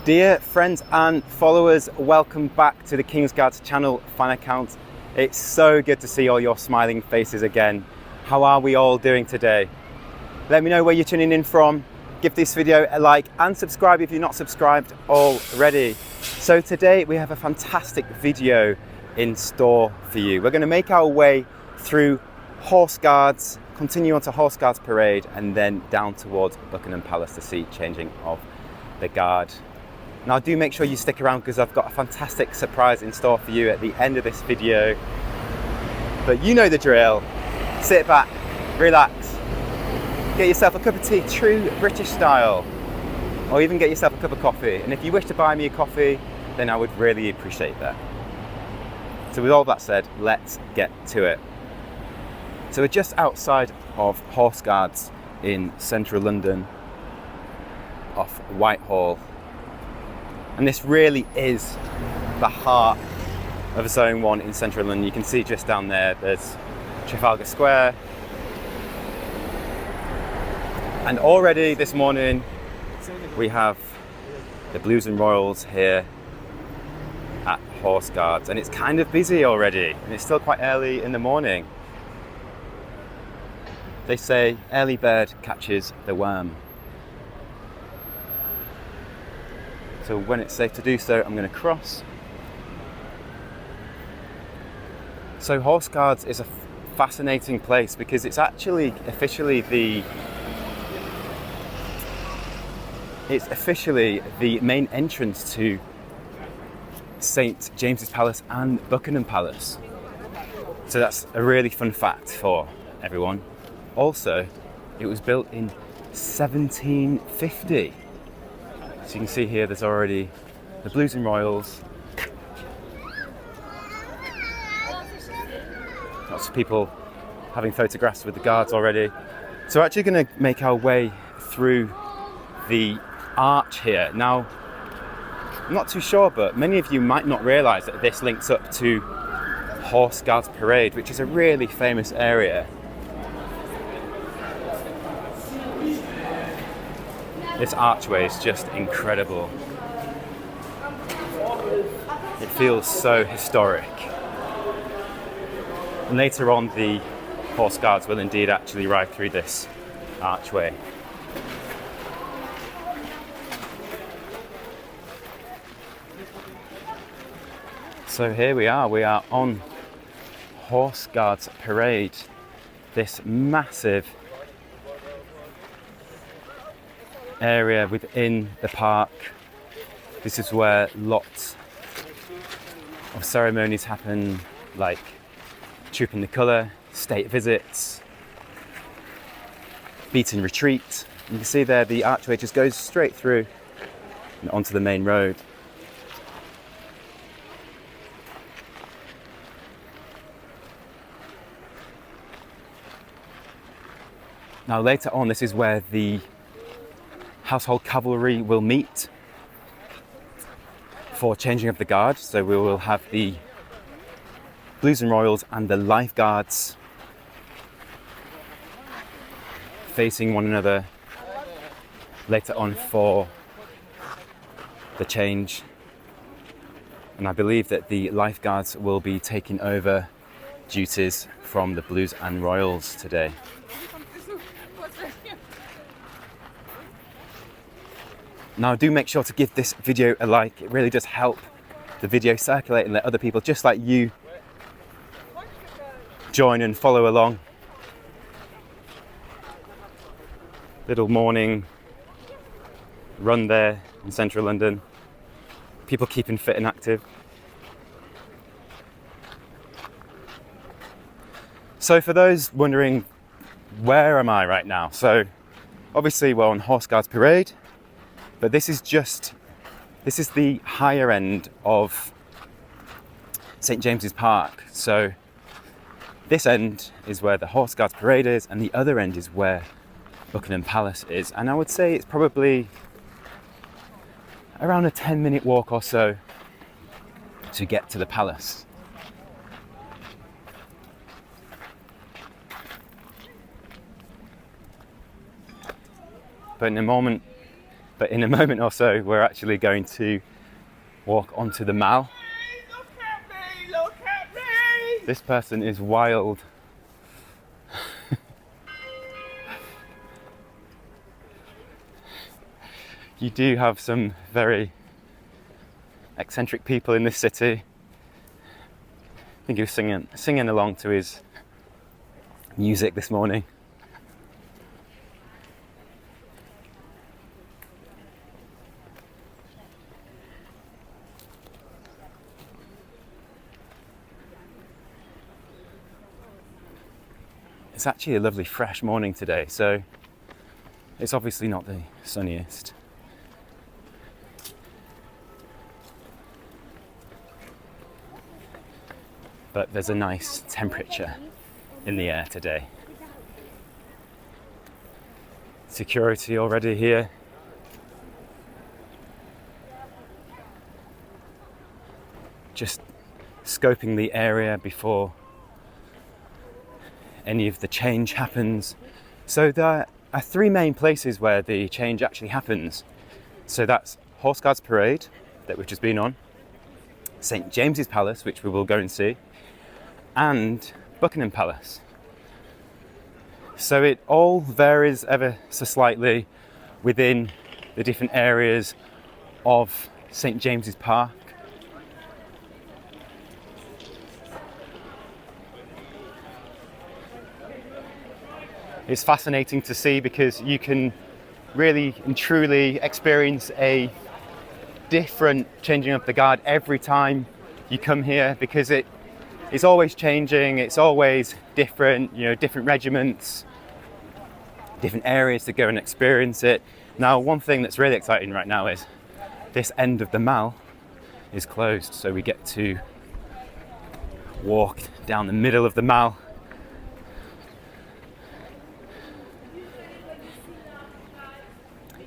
Dear friends and followers, welcome back to the King's Guards channel fan account. It's so good to see all your smiling faces again. How are we all doing today? Let me know where you're tuning in from. Give this video a like and subscribe if you're not subscribed already. So today we have a fantastic video in store for you. We're going to make our way through Horse Guards, continue on to Horse Guards Parade, and then down towards Buckingham Palace to see changing of the guard. Now do make sure you stick around because I've got a fantastic surprise in store for you at the end of this video. But you know the drill. Sit back, relax, get yourself a cup of tea, true British style, or even get yourself a cup of coffee. And if you wish to buy me a coffee, then I would really appreciate that. So with all that said, let's get to it. So we're just outside of Horse Guards in central London, off Whitehall. And this really is the heart of Zone 1 in central London. You can see just down there, there's Trafalgar Square. And already this morning, we have the Blues and Royals here at Horse Guards. And it's kind of busy already, and it's still quite early in the morning. They say, early bird catches the worm. So when it's safe to do so, I'm going to cross. So Horse Guards is a fascinating place because it's actually officially the main entrance to St James's Palace and Buckingham Palace. So that's a really fun fact for everyone. Also, it was built in 1750. So you can see here there's already the Blues and Royals. Lots of people having photographs with the guards already. So we're actually going to make our way through the arch here. Now, I'm not too sure, but many of you might not realise that this links up to Horse Guards Parade, which is a really famous area. This archway is just incredible. It feels so historic. And later on, the Horse Guards will indeed actually ride through this archway. So here we are on Horse Guards Parade, this massive area within the park. This is where lots of ceremonies happen, like Trooping the Colour, state visits, beaten retreat. You can see there the archway just goes straight through and onto the main road. Now later on, this is where the Household Cavalry will meet for changing of the guard. So we will have the Blues and Royals and the Life Guards facing one another later on for the change. And I believe that the Life Guards will be taking over duties from the Blues and Royals today. Now do make sure to give this video a like. It really does help the video circulate and let other people just like you join and follow along. Little morning run there in central London. People keeping fit and active. So for those wondering, where am I right now? So obviously we're on Horse Guards Parade. But this is the higher end of St James's Park. So this end is where the Horse Guards Parade is, and the other end is where Buckingham Palace is. And I would say it's probably around a 10-minute walk or so to get to the palace. But But in a moment or so, we're actually going to walk onto the Mall. Look at me! Look at me! This person is wild. You do have some very eccentric people in this city. I think he was singing along to his music this morning. It's actually a lovely fresh morning today, so it's obviously not the sunniest. But there's a nice temperature in the air today. Security already here. Just scoping the area before any of the change happens. So there are three main places where the change actually happens. So that's Horse Guards Parade, that we've just been on, St James's Palace, which we will go and see, and Buckingham Palace. So it all varies ever so slightly within the different areas of St James's Park. It's fascinating to see because you can really and truly experience a different changing of the guard every time you come here, because it's always changing, it's always different, different regiments, different areas to go and experience it. Now, one thing that's really exciting right now is this end of the Mall is closed, so we get to walk down the middle of the Mall.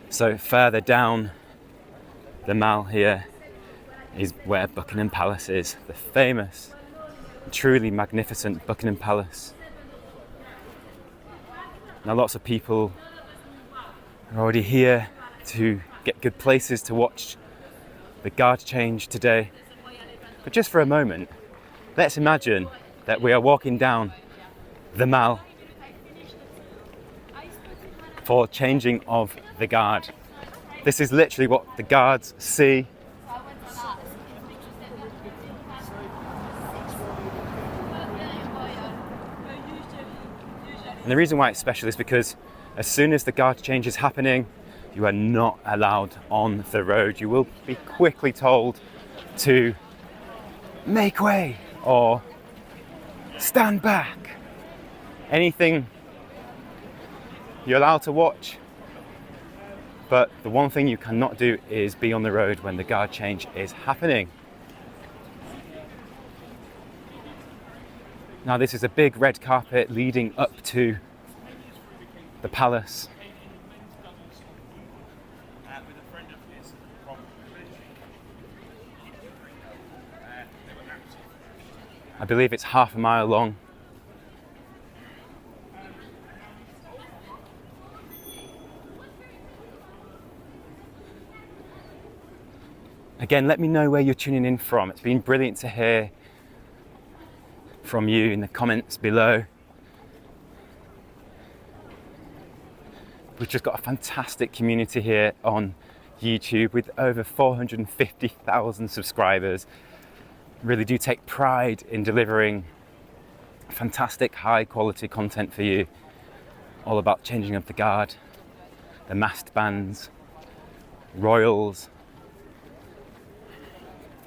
So further down the Mall here is where Buckingham Palace is, the famous, truly magnificent Buckingham Palace. Now lots of people are already here to get good places to watch the guard change today. But just for a moment, let's imagine that we are walking down the Mall for changing of the guard. This is literally what the guards see. And the reason why it's special is because as soon as the guard change is happening, you are not allowed on the road. You will be quickly told to make way or stand back. Anything you're allowed to watch, but the one thing you cannot do is be on the road when the guard change is happening. Now this is a big red carpet leading up to the palace. I believe it's half a mile long. Again, let me know where you're tuning in from. It's been brilliant to hear from you in the comments below. We've just got a fantastic community here on YouTube with over 450,000 subscribers. Really do take pride in delivering fantastic high quality content for you, all about changing of the guard, the masked bands, royals.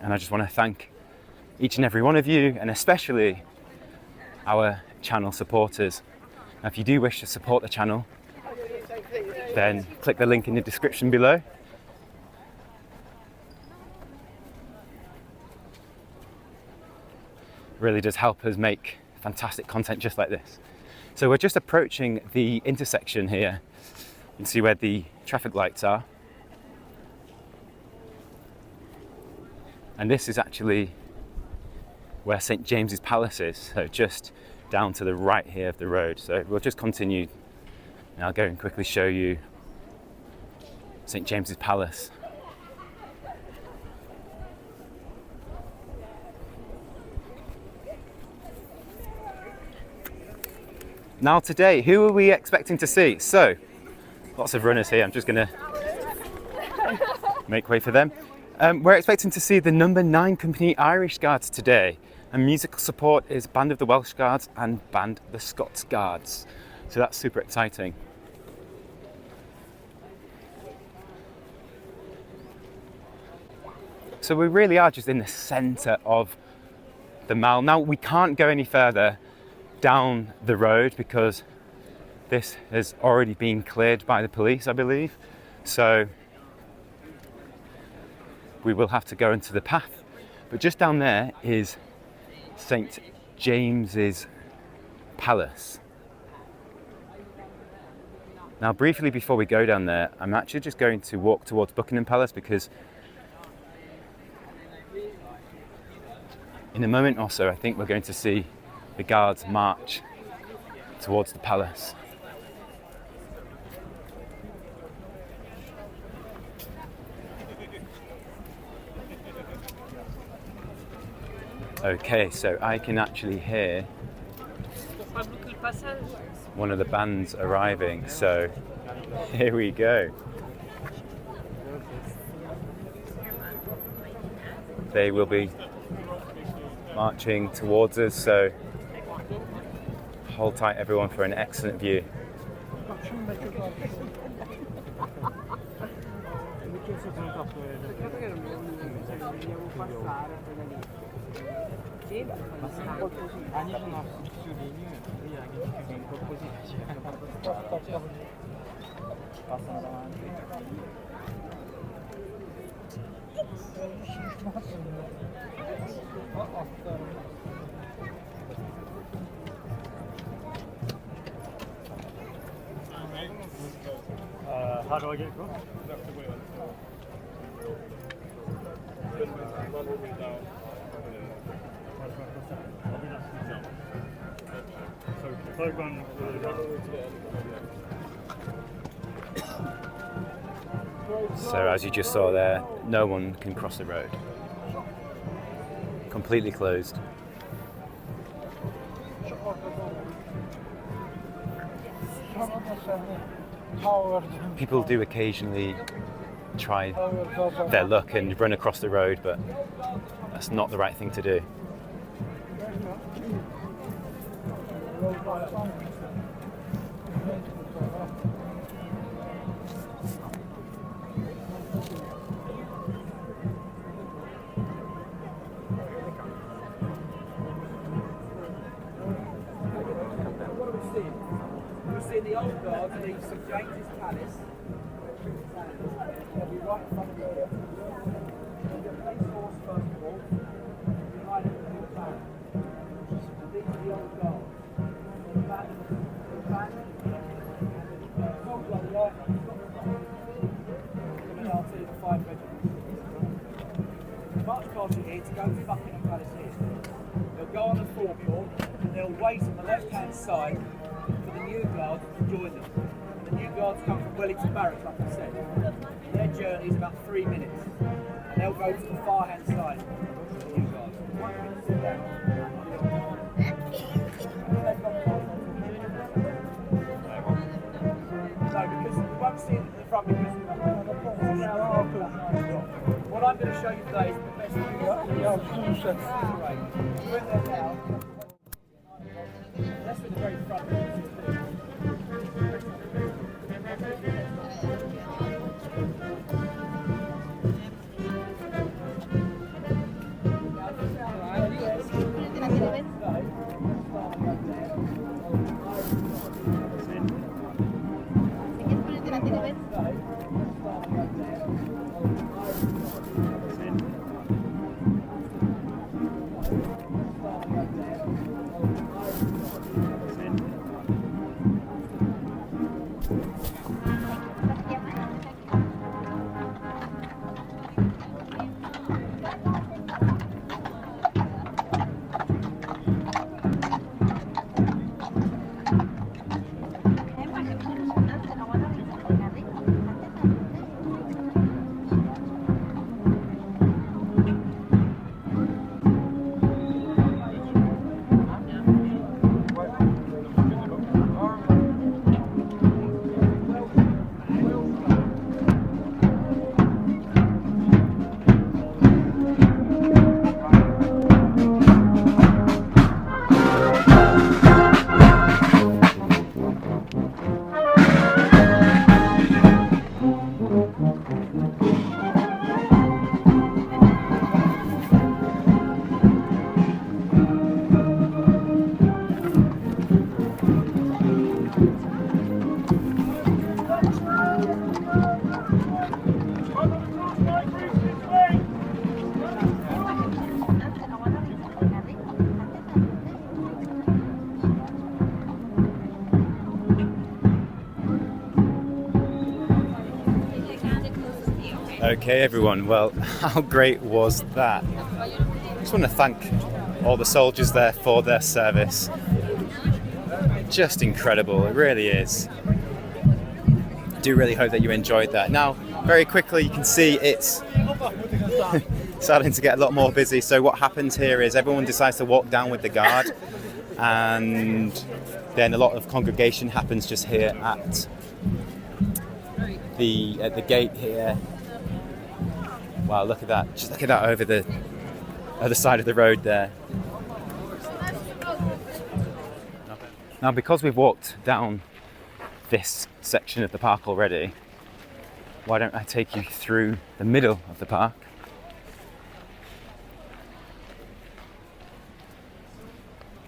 And I just want to thank each and every one of you, and especially our channel supporters. Now, if you do wish to support the channel, then click the link in the description below. Really does help us make fantastic content just like this. So we're just approaching the intersection here. You can see where the traffic lights are. And this is actually where St James's Palace is, so just down to the right here of the road. So we'll just continue and I'll go and quickly show you St James's Palace. Now today, who are we expecting to see? So, lots of runners here. I'm just going to make way for them. We're expecting to see the number 9 Company Irish Guards today. And musical support is Band of the Welsh Guards and Band of the Scots Guards. So that's super exciting. So we really are just in the centre of the Mall. Now we can't go any further down the road because this has already been cleared by the police, I believe. So we will have to go into the path. But just down there is St James's Palace. Now briefly before we go down there, I'm actually just going to walk towards Buckingham Palace because in a moment or so I think we're going to see the guards march towards the palace. Okay, so I can actually hear one of the bands arriving, so here we go. They will be marching towards us, so hold tight everyone for an excellent view. How do I get across? So as you just saw there, no one can cross the road. Completely closed. People do occasionally try their luck and run across the road, but that's not the right thing to do. We'll see the old guards leave St James's Palace. They'll be right in front of the door. There'll be a place horse first of all, behind the new band. And these are the old guards. The band, sort of like the light, I'll see the 5 regiments. March past here to go to Buckingham Palace here. They'll go on the forecourt and they'll wait on the left-hand side for the new guards to join them. And the new guards come from Wellington Barracks, like I said. Their journey is about 3 minutes. And they'll go to the far-hand side of the new guards. No, because we won't see it at the front because what I'm going to show you today is the best we're there now. That's with the very front. Okay, everyone, well, how great was that? I just want to thank all the soldiers there for their service. Just incredible, it really is. I do really hope that you enjoyed that. Now, very quickly, you can see it's starting to get a lot more busy. So what happens here is everyone decides to walk down with the guard, and then a lot of congregation happens just here at the gate here. Wow, look at that. Just look at that over the other side of the road there. Now, because we've walked down this section of the park already, why don't I take you through the middle of the park?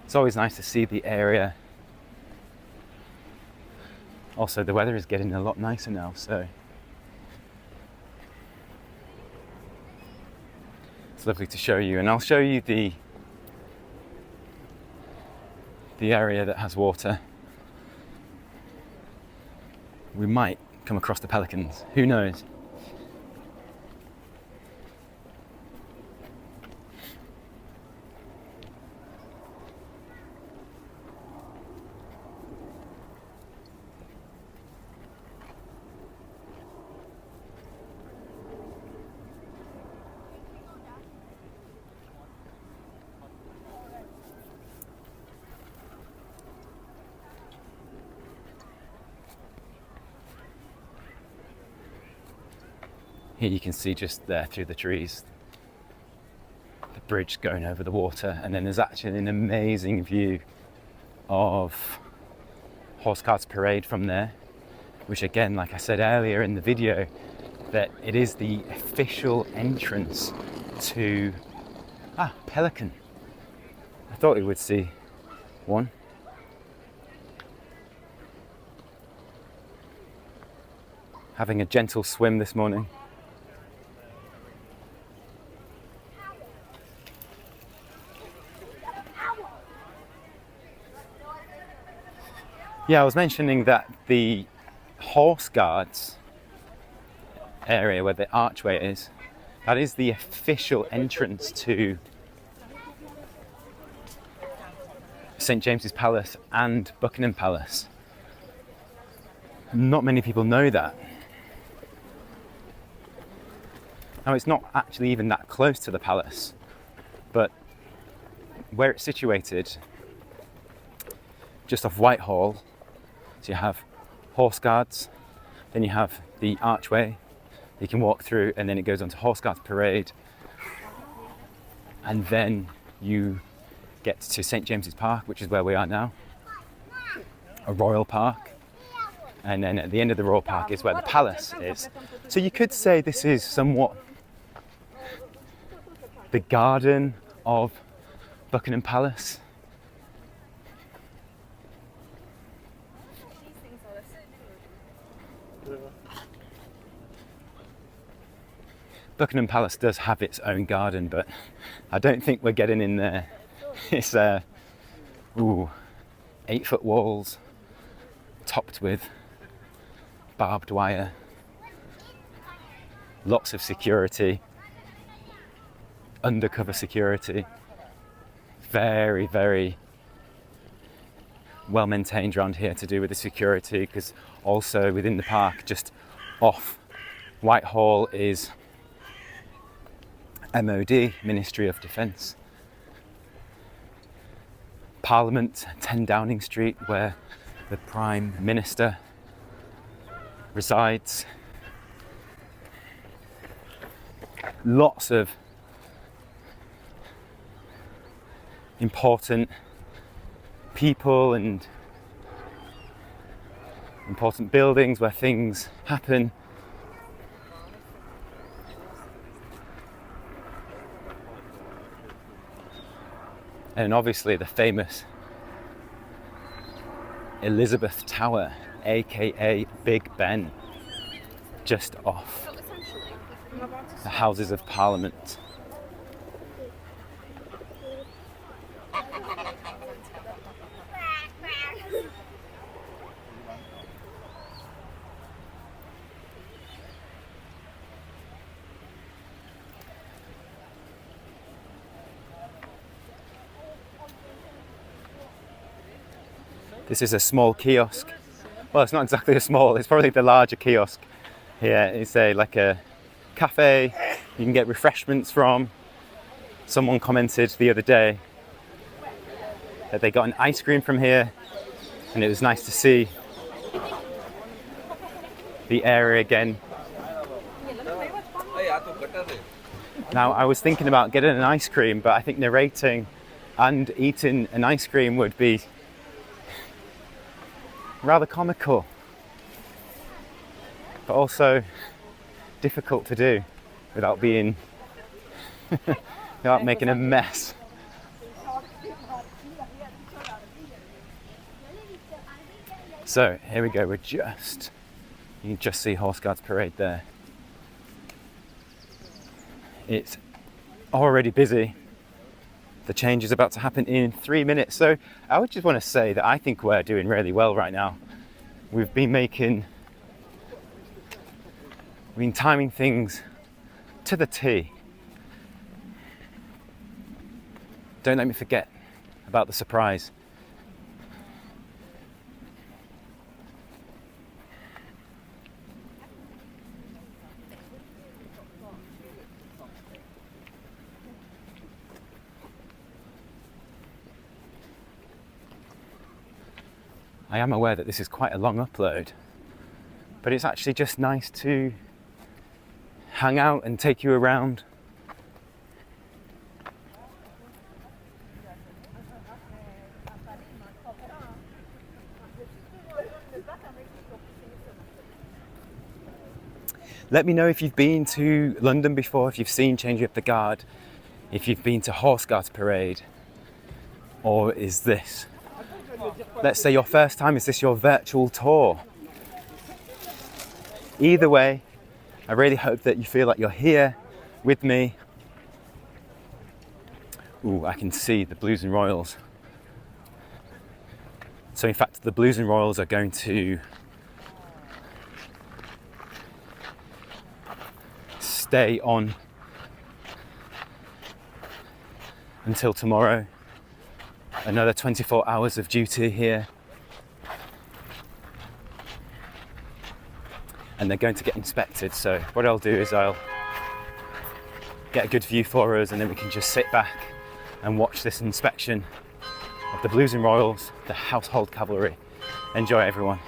It's always nice to see the area. Also, the weather is getting a lot nicer now, so it's lovely to show you. And I'll show you the area that has water. We might come across the pelicans, who knows? Here you can see just there through the trees, the bridge going over the water, and then there's actually an amazing view of Horse Carts Parade from there, which again, like I said earlier in the video, that it is the official entrance to pelican. I thought we would see one. Having a gentle swim this morning. Yeah, I was mentioning that the horse guards area where the archway is, that is the official entrance to St James's Palace and Buckingham Palace. Not many people know that. Now, it's not actually even that close to the palace, but where it's situated, just off Whitehall, so you have horse guards, then you have the archway you can walk through, and then it goes on to Horse Guards Parade, and then you get to St James's Park, which is where we are now, a royal park, and then at the end of the royal park is where the palace is. So you could say this is somewhat the garden of Buckingham Palace. Buckingham Palace does have its own garden, but I don't think we're getting in there. It's 8-foot walls topped with barbed wire, lots of security, undercover security, very, very well maintained around here to do with the security, because also within the park, just off Whitehall, is MOD, Ministry of Defence. Parliament, 10 Downing Street, where the Prime Minister resides. Lots of important people and important buildings where things happen. And obviously the famous Elizabeth Tower, aka Big Ben, just off the Houses of Parliament. This is a small kiosk. Well, it's not exactly a small, it's probably the larger kiosk. Here it's like a cafe you can get refreshments from. Someone commented the other day that they got an ice cream from here, and it was nice to see the area again. Now, I was thinking about getting an ice cream, but I think narrating and eating an ice cream would be rather comical, but also difficult to do without being without making a mess. So here we go, you can just see Horse Guards Parade there. It's already busy. The change is about to happen in 3 minutes. So I would just want to say that I think we're doing really well right now. We've been timing things to the T. Don't let me forget about the surprise. I am aware that this is quite a long upload, but it's actually just nice to hang out and take you around. Let me know if you've been to London before, if you've seen Changing Up the Guard, if you've been to Horse Guards Parade, or is this, let's say, your first time? Is this your virtual tour? Either way, I really hope that you feel like you're here with me. Ooh, I can see the Blues and Royals. So in fact, the Blues and Royals are going to stay on until tomorrow. Another 24 hours of duty here. And they're going to get inspected. So what I'll do is I'll get a good view for us, and then we can just sit back and watch this inspection of the Blues and Royals, the household cavalry. Enjoy, everyone.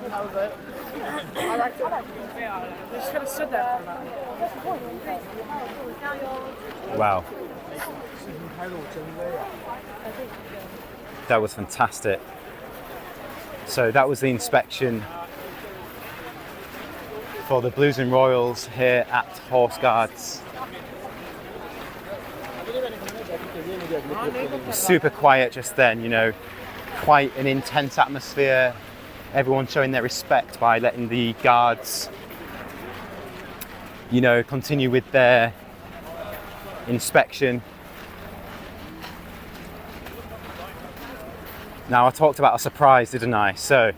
That was it. I liked it. Yeah, they just could have stood there for that. Wow. That was fantastic. So that was the inspection for the Blues and Royals here at Horse Guards. It was super quiet just then, you know, quite an intense atmosphere. Everyone showing their respect by letting the guards, you know, continue with their inspection. Now, I talked about a surprise, didn't I? So,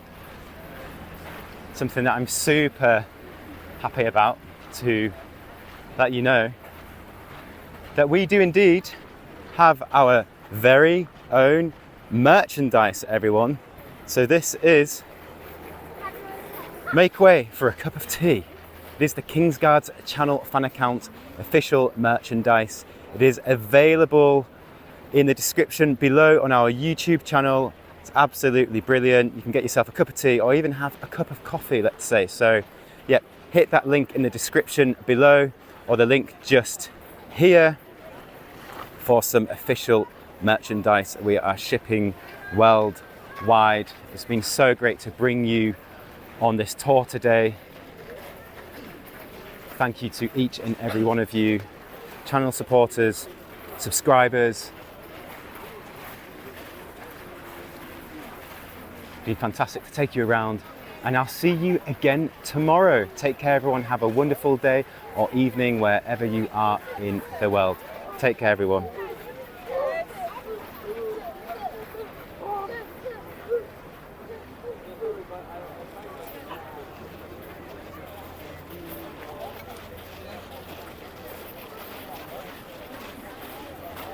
something that I'm super happy about to let you know that we do indeed have our very own merchandise, everyone. So this is Make Way for a Cup of Tea. It is the Kingsguards channel fan account official merchandise. It is available in the description below on our YouTube channel. It's absolutely brilliant. You can get yourself a cup of tea or even have a cup of coffee, let's say. So yeah, hit that link in the description below or the link just here for some official merchandise. We are shipping worldwide. It's been so great to bring you on this tour today. Thank you to each and every one of you, channel supporters, subscribers. It's been fantastic to take you around, and I'll see you again tomorrow. Take care, everyone. Have a wonderful day or evening wherever you are in the world. Take care, everyone.